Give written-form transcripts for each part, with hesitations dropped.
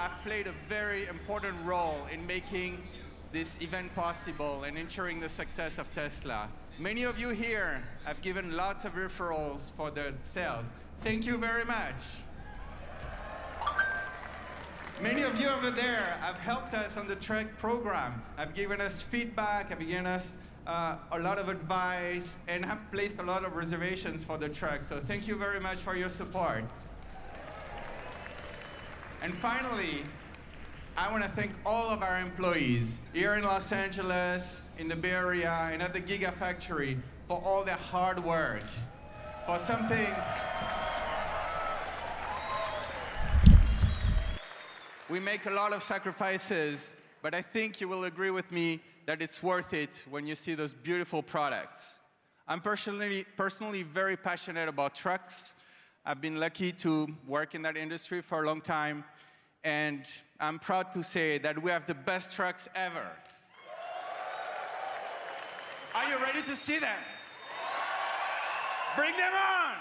have played a very important role in making this event possible and ensuring the success of Tesla. Many of you here have given lots of referrals for the sales. Thank you very much. Many of you over there have helped us on the truck program, have given us feedback, have given us a lot of advice, and have placed a lot of reservations for the truck. So thank you very much for your support. And finally, I want to thank all of our employees here in Los Angeles, in the Bay Area, and at the Gigafactory for all their hard work, for something we make a lot of sacrifices, but I think you will agree with me that it's worth it when you see those beautiful products. I'm personally very passionate about trucks. I've been lucky to work in that industry for a long time, and I'm proud to say that we have the best trucks ever. Are you ready to see them? Bring them on!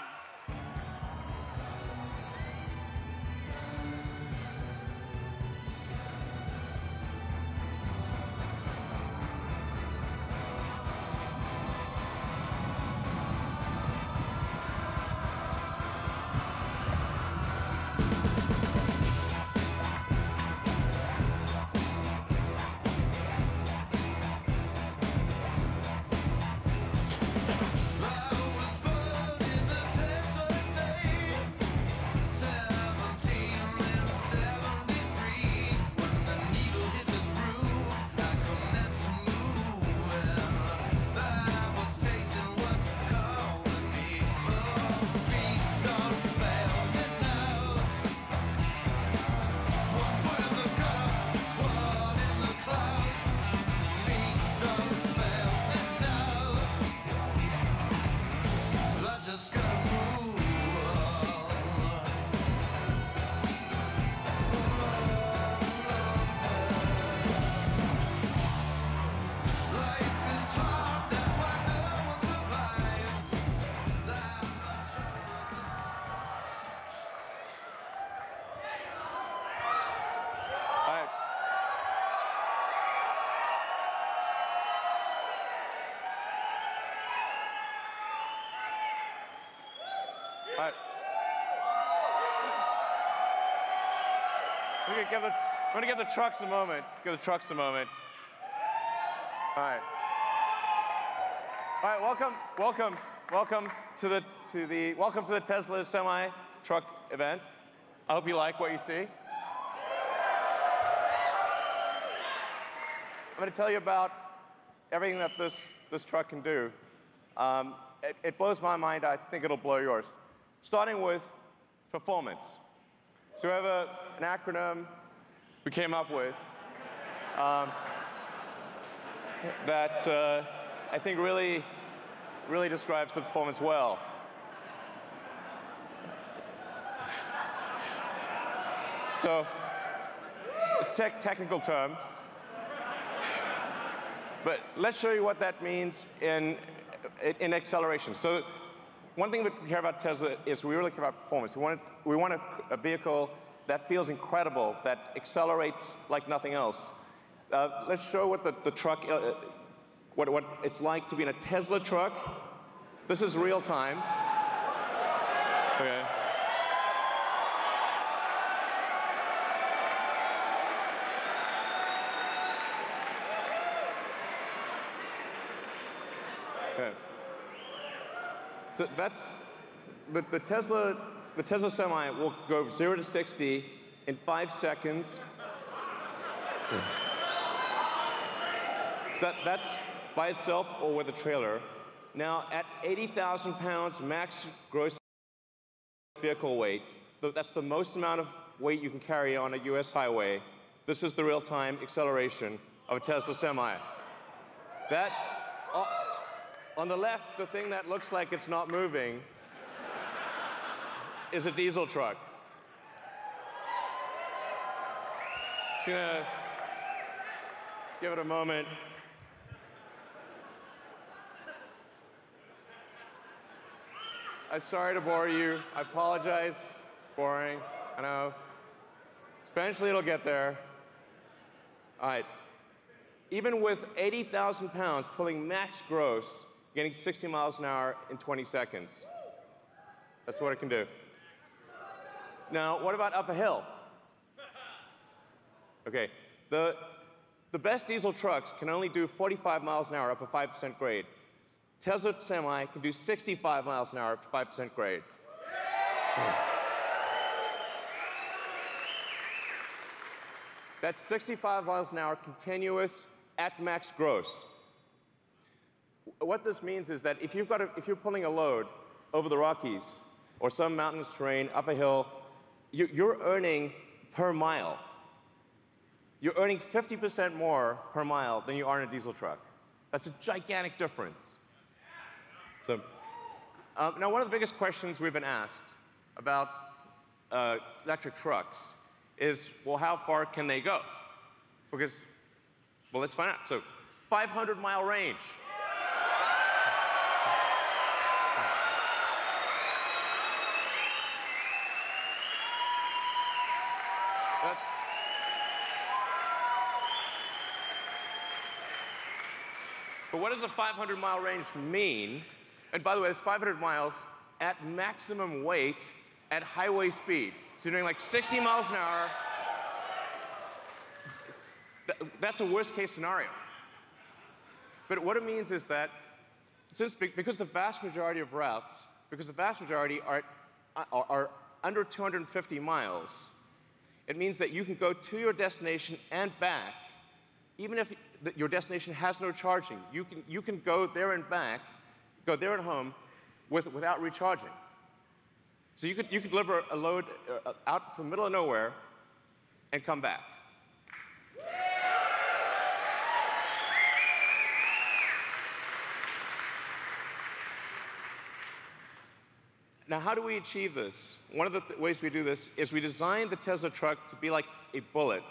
All right. We're gonna give the trucks a moment. Give the trucks a moment. All right. All right. Welcome to the Tesla Semi Truck event. I hope you like what you see. I'm going to tell you about everything that this truck can do. It blows my mind. I think it'll blow yours. Starting with performance. So we have an acronym we came up with that I think really describes the performance well. So it's a technical term, but let's show you what that means in acceleration. So one thing we care about Tesla is we really care about performance. We want a vehicle that feels incredible, that accelerates like nothing else. Let's show what the truck, what it's like to be in a Tesla truck. This is real time. Okay. Okay. So that's the Tesla Semi will go 0 to 60 in 5 seconds. So that's by itself or with a trailer. Now at 80,000 pounds max gross vehicle weight, that's the most amount of weight you can carry on a US highway. This is the real-time acceleration of a Tesla Semi. That on the left, the thing that looks like it's not moving is a diesel truck. Just gonna give it a moment. I'm sorry to bore you. I apologize. It's boring. I know. Eventually it'll get there. All right. Even with 80,000 pounds pulling max gross, getting 60 miles an hour in 20 seconds. That's what it can do. Now, what about up a hill? Okay, the best diesel trucks can only do 45 miles an hour up a 5% grade. Tesla Semi can do 65 miles an hour up a 5% grade. That's 65 miles an hour continuous at max gross. What this means is that if you're pulling a load over the Rockies or some mountainous terrain up a hill, you're earning per mile. You're earning 50% more per mile than you are in a diesel truck. That's a gigantic difference. So, now, one of the biggest questions we've been asked about electric trucks is, well, how far can they go? Because, well, let's find out. So, 500-mile range. But what does a 500-mile range mean? And by the way, it's 500 miles at maximum weight at highway speed. So you're doing like 60 miles an hour. That's a worst-case scenario. But what it means is that because the vast majority of routes, because the vast majority are under 250 miles, it means that you can go to your destination and back, even if your destination has no charging. You can go there and back, go there and home without recharging. So you could deliver a load out to the middle of nowhere and come back. Now, how do we achieve this? One of the ways we do this is we design the Tesla truck to be like a bullet.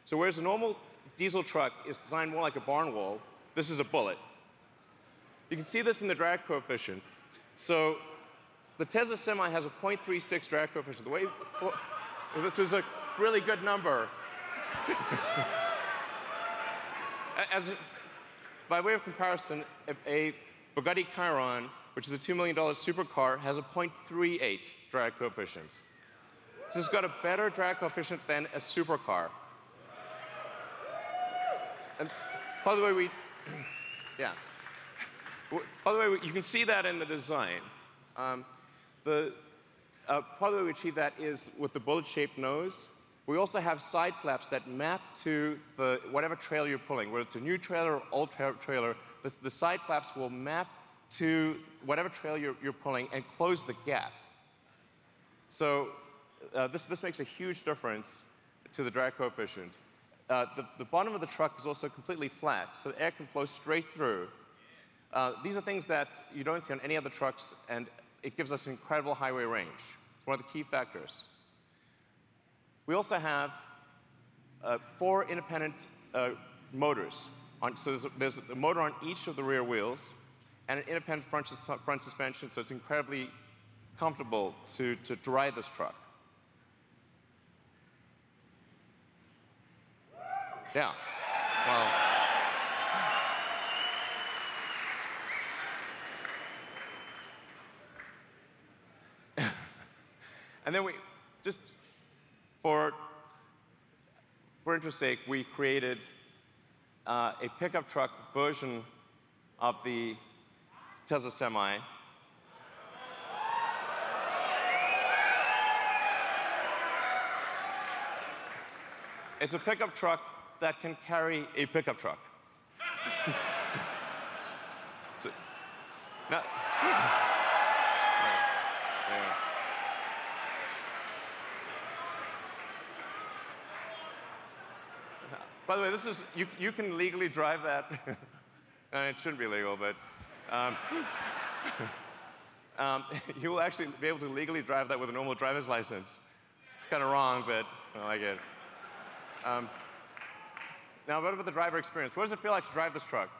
So whereas a normal diesel truck is designed more like a barn wall, this is a bullet. You can see this in the drag coefficient. So the Tesla Semi has a 0.36 drag coefficient. This is a really good number. By way of comparison, a Bugatti Chiron, which is a $2 million supercar, has a 0.38 drag coefficient. This has got a better drag coefficient than a supercar. And by the way, you can see that in the design. Part of the way we achieve that is with the bullet-shaped nose. We also have side flaps that map to whatever trailer you're pulling. Whether it's a new trailer or old trailer, the side flaps will map to whatever trailer you're pulling and close the gap. So this makes a huge difference to the drag coefficient. The bottom of the truck is also completely flat, so the air can flow straight through. These are things that you don't see on any other trucks, and it gives us incredible highway range. It's one of the key factors. We also have 4 independent motors. So there's a motor on each of the rear wheels and an independent front suspension, so it's incredibly comfortable to ride this truck. Yeah. Well. And then for interest's sake, we created a pickup truck version of the Tesla Semi. It's a pickup truck that can carry a pickup truck. So, now, by the way, this is you can legally drive that. It shouldn't be legal, but you will actually be able to legally drive that with a normal driver's license. It's kind of wrong, but I like it. Now, what about the driver experience? What does it feel like to drive this truck?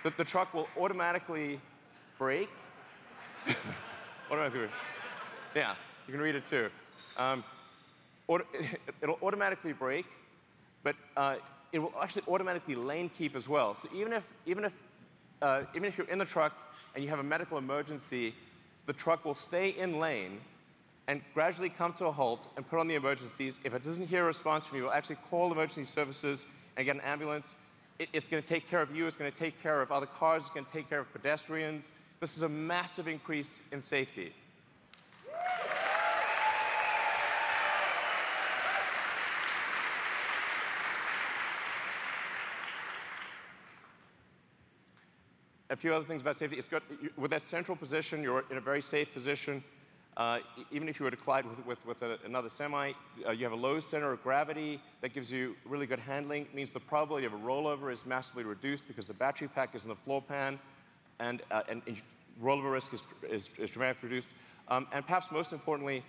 The truck will automatically brake. Automatically brake. Yeah, you can read it too. It'll automatically brake, but it will actually automatically lane keep as well. So even if you're in the truck and you have a medical emergency, the truck will stay in lane and gradually come to a halt and put on the emergencies. If it doesn't hear a response from you, it will actually call emergency services and get an ambulance. It's going to take care of you. It's going to take care of other cars. It's going to take care of pedestrians. This is a massive increase in safety. A few other things about safety. With that central position, you're in a very safe position. Even if you were to collide with another semi, you have a low center of gravity that gives you really good handling. It means the probability of a rollover is massively reduced because the battery pack is in the floor pan, and rollover risk is dramatically reduced. And perhaps most importantly,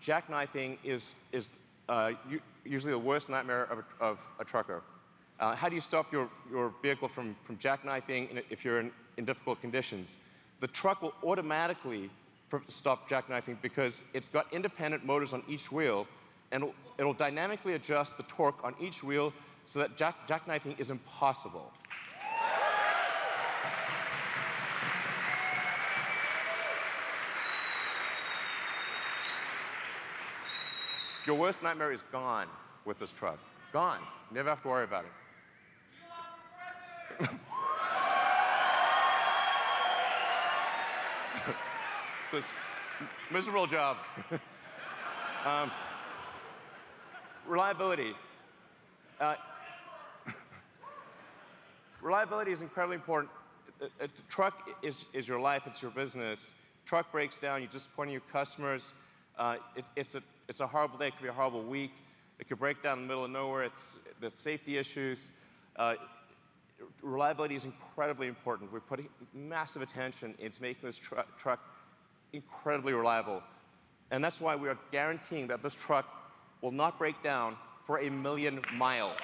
jackknifing is usually the worst nightmare of a trucker. How do you stop your vehicle from jackknifing if you're in difficult conditions? The truck will automatically stop jackknifing because it's got independent motors on each wheel, and it'll dynamically adjust the torque on each wheel so that jackknifing is impossible. Your worst nightmare is gone with this truck. Gone. You never have to worry about it. So it's a miserable job. Reliability. Reliability is incredibly important. The truck is your life. It's your business. Truck breaks down. You disappoint your customers. It's a horrible day. It could be a horrible week. It could break down in the middle of nowhere. The safety issues. Reliability is incredibly important. We're putting massive attention into making this truck incredibly reliable. And that's why we are guaranteeing that this truck will not break down for 1,000,000 miles.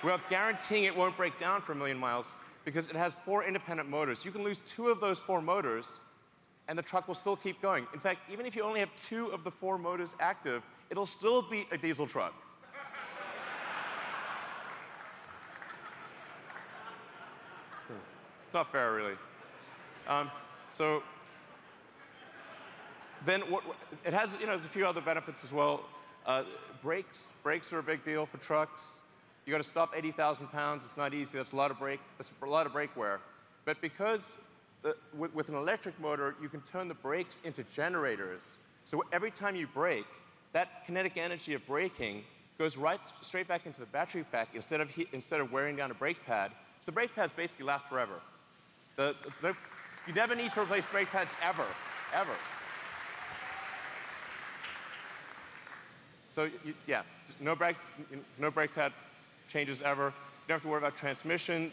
We are guaranteeing it won't break down for 1,000,000 miles because it has 4 independent motors. You can lose 2 of those 4 motors, and the truck will still keep going. In fact, even if you only have 2 of the 4 motors active, it'll still be a diesel truck. It's not fair, really. So then it has, there's a few other benefits as well. Brakes are a big deal for trucks. You got to stop 80,000 pounds. It's not easy. That's a lot of brake wear. But because with an electric motor, you can turn the brakes into generators. So every time you brake, that kinetic energy of braking goes straight back into the battery pack instead of wearing down a brake pad. So the brake pads basically last forever. You never need to replace brake pads ever, ever. So yeah, no brake pad changes ever. You don't have to worry about transmission.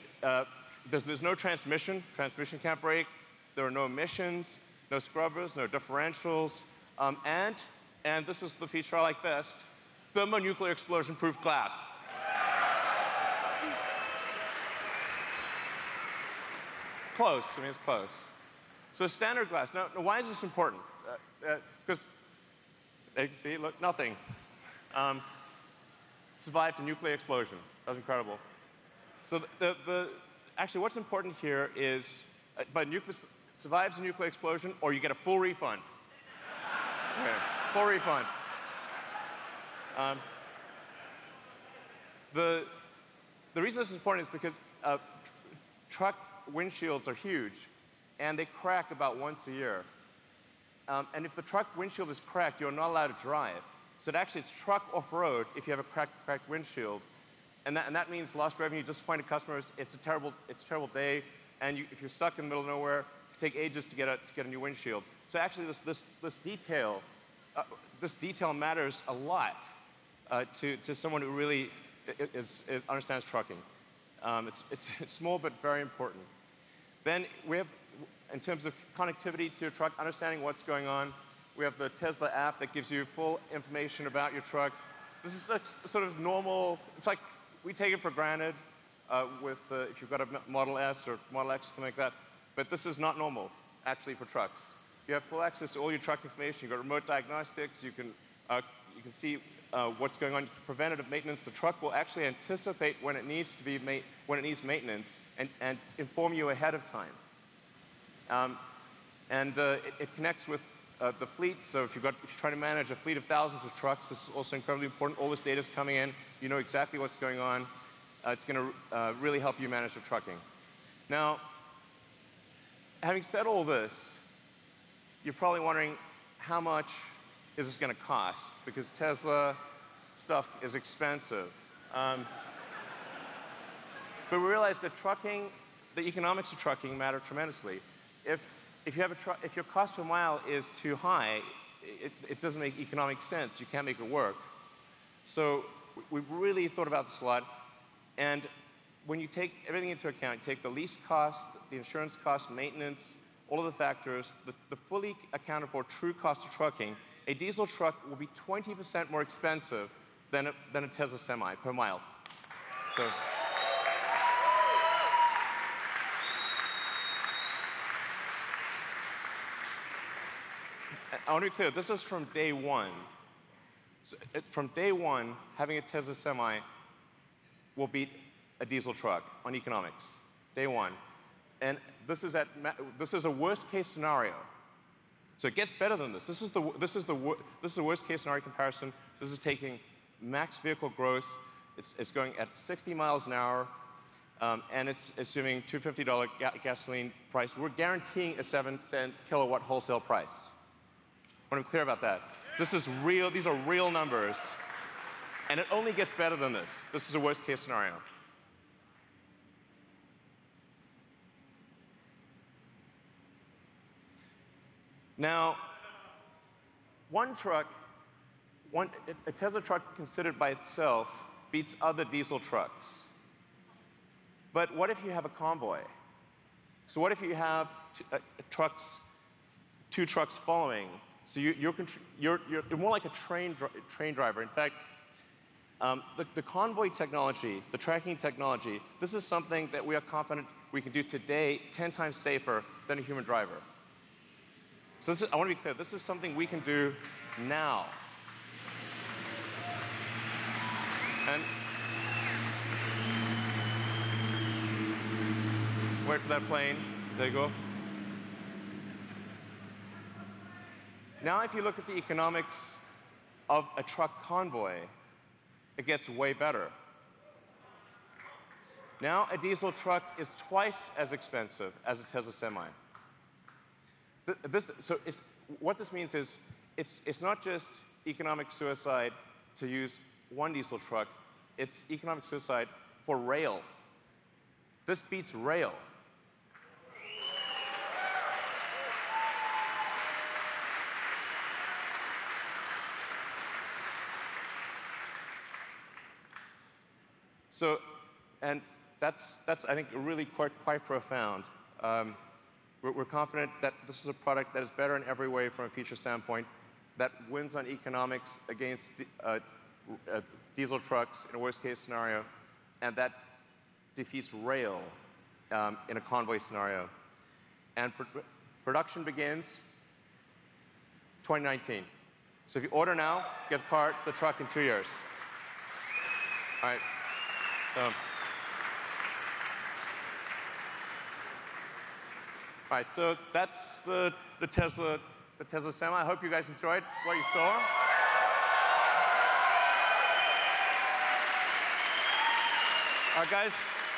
There's no transmission. Transmission can't brake. There are no emissions, no scrubbers, no differentials, and this is the feature I like best: thermonuclear explosion-proof glass. Close. I mean, it's close. So standard glass. Now why is this important? Because, see, look, nothing. Survived a nuclear explosion. That was incredible. So actually, what's important here is, survives a nuclear explosion, or you get a full refund. Okay, full refund. The reason this is important is because truck windshields are huge, and they crack about once a year. And if the truck windshield is cracked, you're not allowed to drive. So actually, it's truck off-road if you have a cracked windshield. And that means lost revenue, disappointed customers. It's a terrible day. And if you're stuck in the middle of nowhere, it can take ages to get a new windshield. So actually, this detail matters a lot to someone who really understands trucking. It's small but very important. Then we have, in terms of connectivity to your truck, understanding what's going on. We have the Tesla app that gives you full information about your truck. This is like sort of normal. It's like we take it for granted if you've got a Model S or Model X or something like that. But this is not normal, actually, for trucks. You have full access to all your truck information. You've got remote diagnostics. You can see what's going on. Preventative maintenance. The truck will actually anticipate when it needs maintenance and inform you ahead of time. It connects with the fleet. So if you're trying to manage a fleet of thousands of trucks, this is also incredibly important. All this data is coming in. You know exactly what's going on. It's going to really help you manage the trucking. Now, having said all this, you're probably wondering how much is this going to cost? Because Tesla stuff is expensive. But we realize that the economics of trucking matter tremendously. If your cost per mile is too high, it doesn't make economic sense. You can't make it work. So we've really thought about this a lot. And when you take everything into account, you take the lease cost, the insurance cost, maintenance, all of the factors, the fully accounted for true cost of trucking, a diesel truck will be 20% more expensive than a Tesla Semi per mile. So, I want to be clear, this is from day one. So from day one, having a Tesla Semi will beat a diesel truck on economics, day one. And this is a worst case scenario. So it gets better than this. This is the worst case scenario comparison. This is taking max vehicle gross. It's going at 60 miles an hour, and it's assuming $250 gasoline price. We're guaranteeing a 7-cent kilowatt wholesale price. I want to be clear about that. This is real. These are real numbers, and it only gets better than this. This is a worst case scenario. Now, a Tesla truck considered by itself beats other diesel trucks. But what if you have a convoy? So what if you have two trucks following? So you're more like a train driver. In fact, the convoy technology, the tracking technology, this is something that we are confident we can do today 10 times safer than a human driver. So I want to be clear, this is something we can do now. And wait for that plane. There you go. Now if you look at the economics of a truck convoy, it gets way better. Now a diesel truck is twice as expensive as a Tesla Semi. What this means is it's not just economic suicide to use one diesel truck, it's economic suicide for rail. This beats rail. So, and that's I think really quite profound. We're confident that this is a product that is better in every way from a feature standpoint, that wins on economics against diesel trucks in a worst-case scenario, and that defeats rail in a convoy scenario. And production begins 2019. So if you order now, get the truck in 2 years. All right. All right, so that's the Tesla Semi. I hope you guys enjoyed what you saw. All right, guys,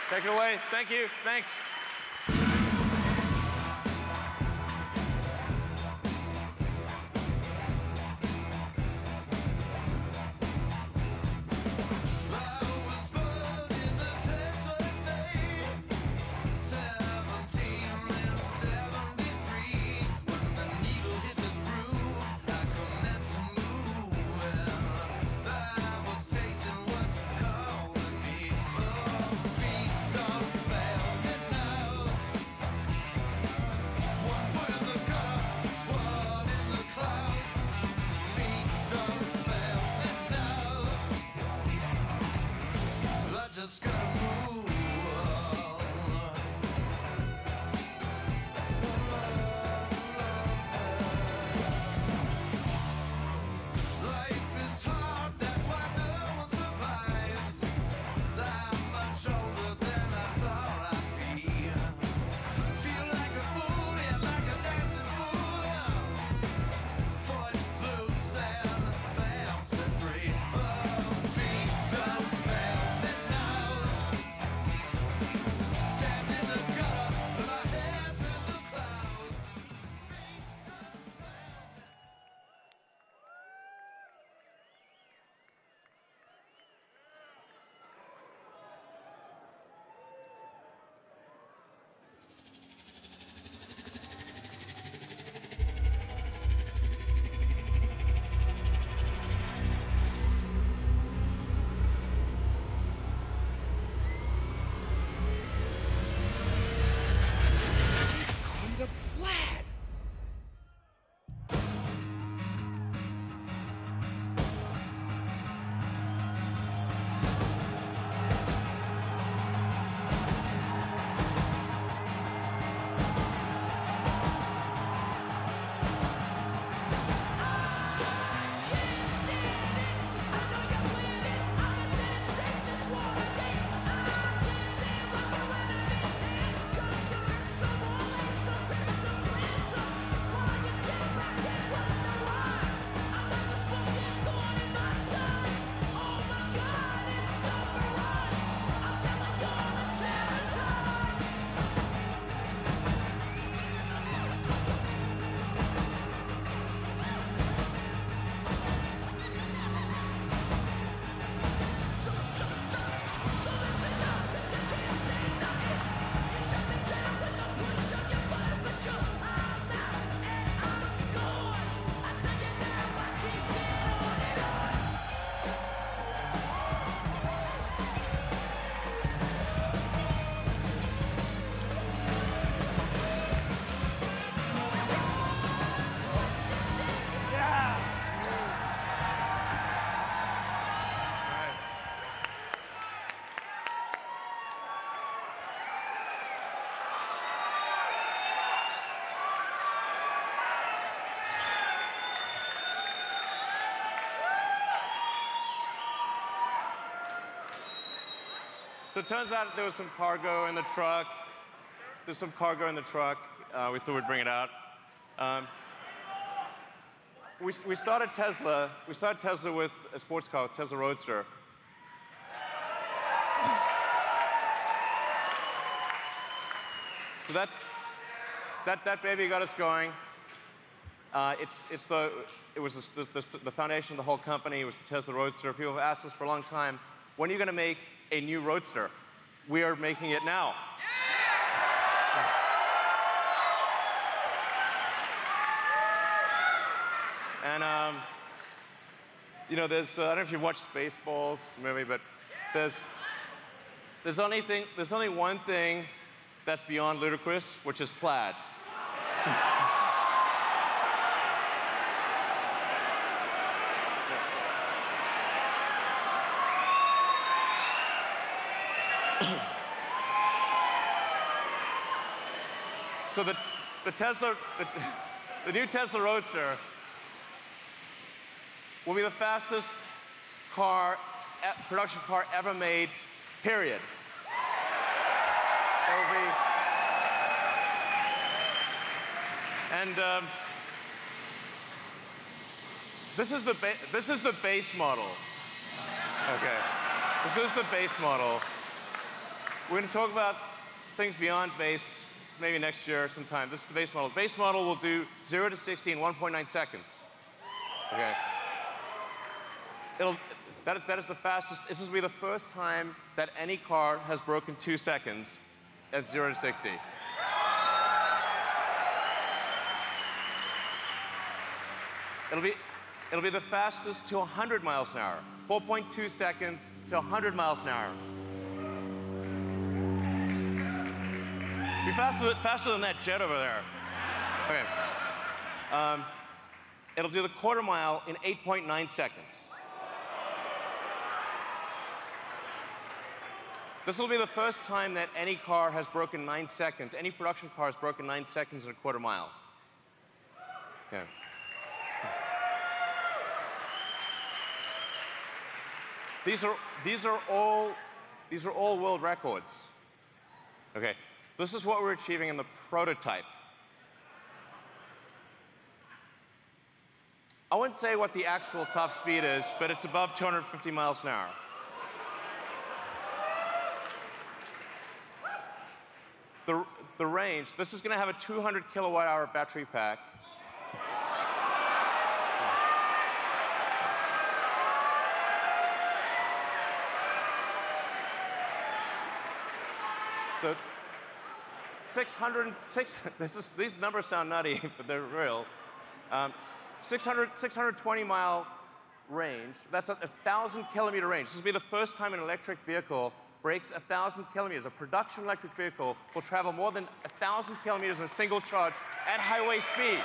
take it away. Thank you. Thanks. Stand in the gutter, with my hands in the clouds. Conda Plaid. So it turns out there was some cargo in the truck. There's some cargo in the truck. We thought we'd bring it out. We started Tesla. We started Tesla with a sports car, Tesla Roadster. So that baby got us going. It was the foundation of the whole company. It was the Tesla Roadster. People have asked us for a long time, when are you going to make a new Roadster? We are making it now. And you know, there's I don't know if you've watched Spaceballs movie, but there's only one thing that's beyond ludicrous, which is plaid. So the new Tesla Roadster will be the fastest production car ever made, period. It will be, and this is the base model. Okay, this is the base model. We're going to talk about things beyond base maybe next year sometime. This is the base model. The base model will do 0 to 60 in 1.9 seconds. Okay. That is the fastest. This will be the first time that any car has broken 2 seconds at 0 to 60. It'll be the fastest to 100 miles an hour. 4.2 seconds to 100 miles an hour. Be faster than that jet over there. Okay. It'll do the quarter mile in 8.9 seconds. This will be the first time that any car has broken 9 seconds. Any production car has broken 9 seconds in a quarter mile. Okay. These are all world records. Okay. This is what we're achieving in the prototype. I wouldn't say what the actual top speed is, but it's above 250 miles an hour. the range, this is going to have a 200 kilowatt hour battery pack. So these numbers sound nutty, but they're real. 620-mile range. That's a 1,000-kilometer range. This will be the first time an electric vehicle breaks 1,000 kilometers. A production electric vehicle will travel more than 1,000 kilometers in a single charge at highway speed.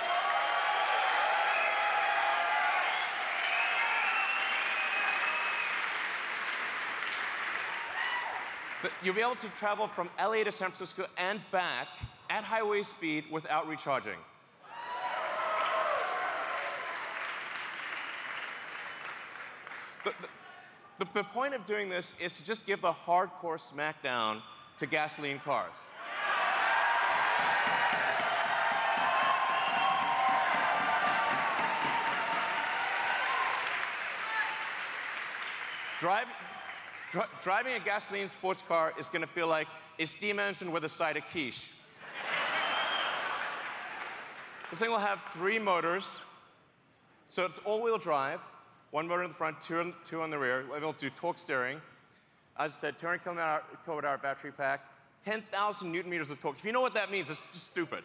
But you'll be able to travel from LA to San Francisco and back at highway speed without recharging. The point of doing this is to just give the hardcore smackdown to gasoline cars. Driving a gasoline sports car is going to feel like a steam engine with a side of quiche. This thing will have 3 motors, so it's all-wheel drive. 1 motor in the front, 2 on the rear. We'll be able to do torque steering. As I said, 200 kilowatt-hour battery pack, 10,000 newton meters of torque. If you know what that means, it's just stupid.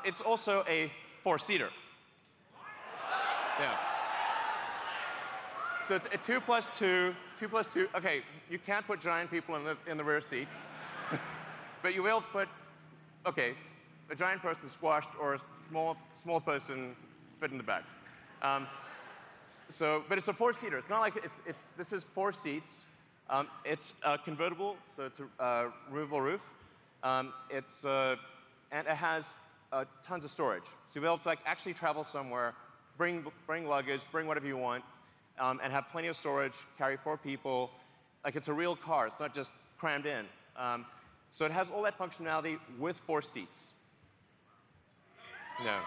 It's also a 4-seater. Yeah. So it's a 2 plus 2, 2 plus 2. OK, you can't put giant people in the rear seat. But you'll be able to put, OK, a giant person squashed or a small person fit in the back. But it's a 4-seater. It's not like this is 4 seats. It's convertible, so it's a removable roof. And it has tons of storage. So you'll be able to actually travel somewhere, bring luggage, bring whatever you want, and have plenty of storage, carry 4 people. Like it's a real car. It's not just crammed in. So it has all that functionality with 4 seats. No.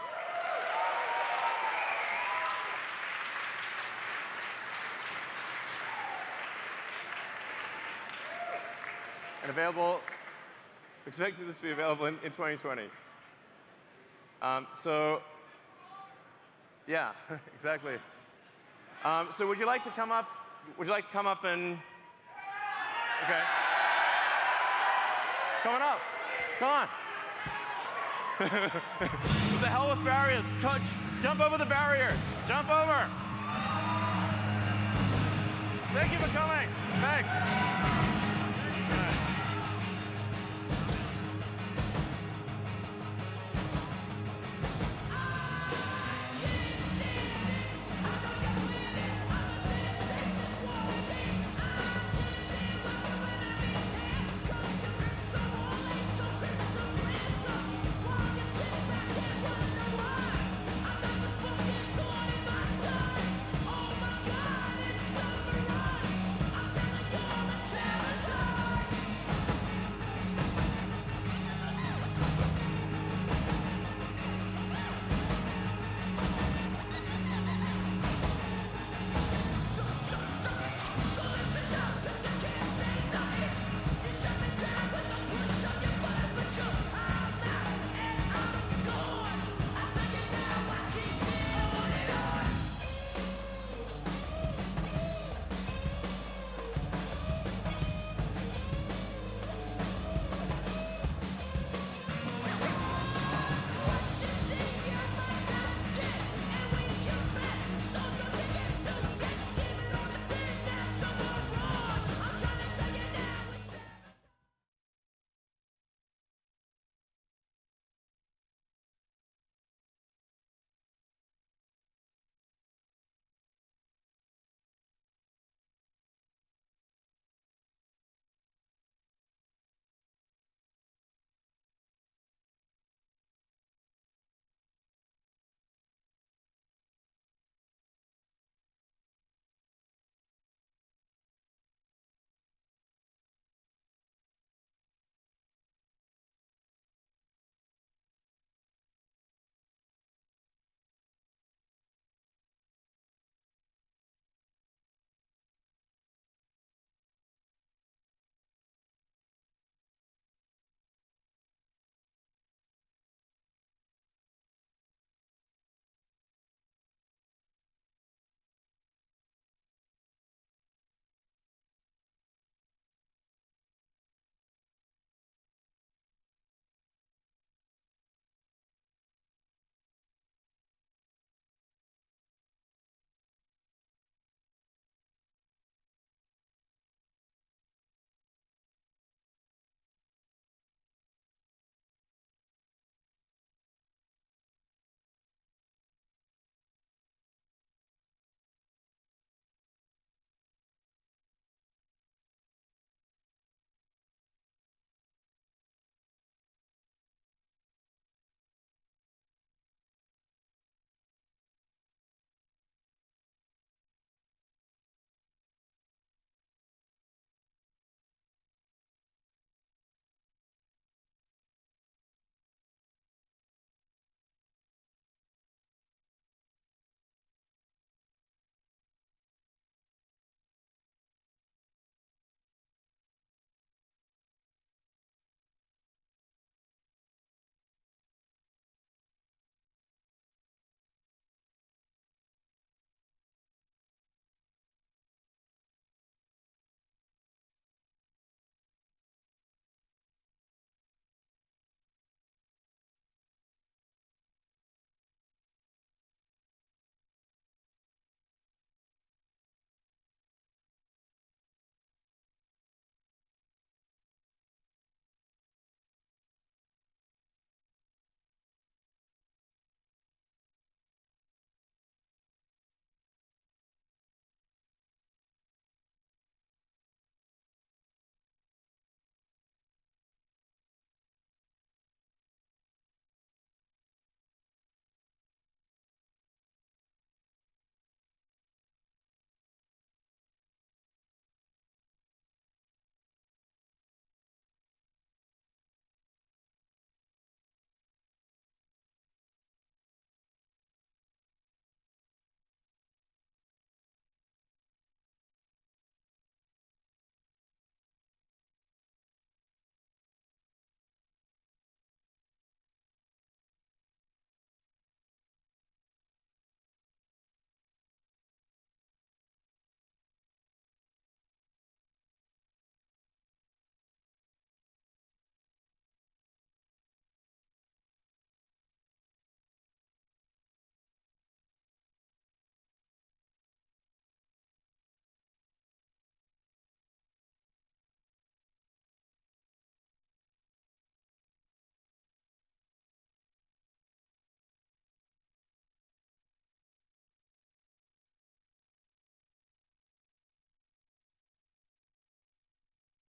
And expected this to be available in 2020. So, yeah, exactly. So would you like to come up? Would you like to come up and, OK. Coming up. Come on. What the hell with barriers? Jump over the barriers. Jump over. Thank you for coming. Thanks.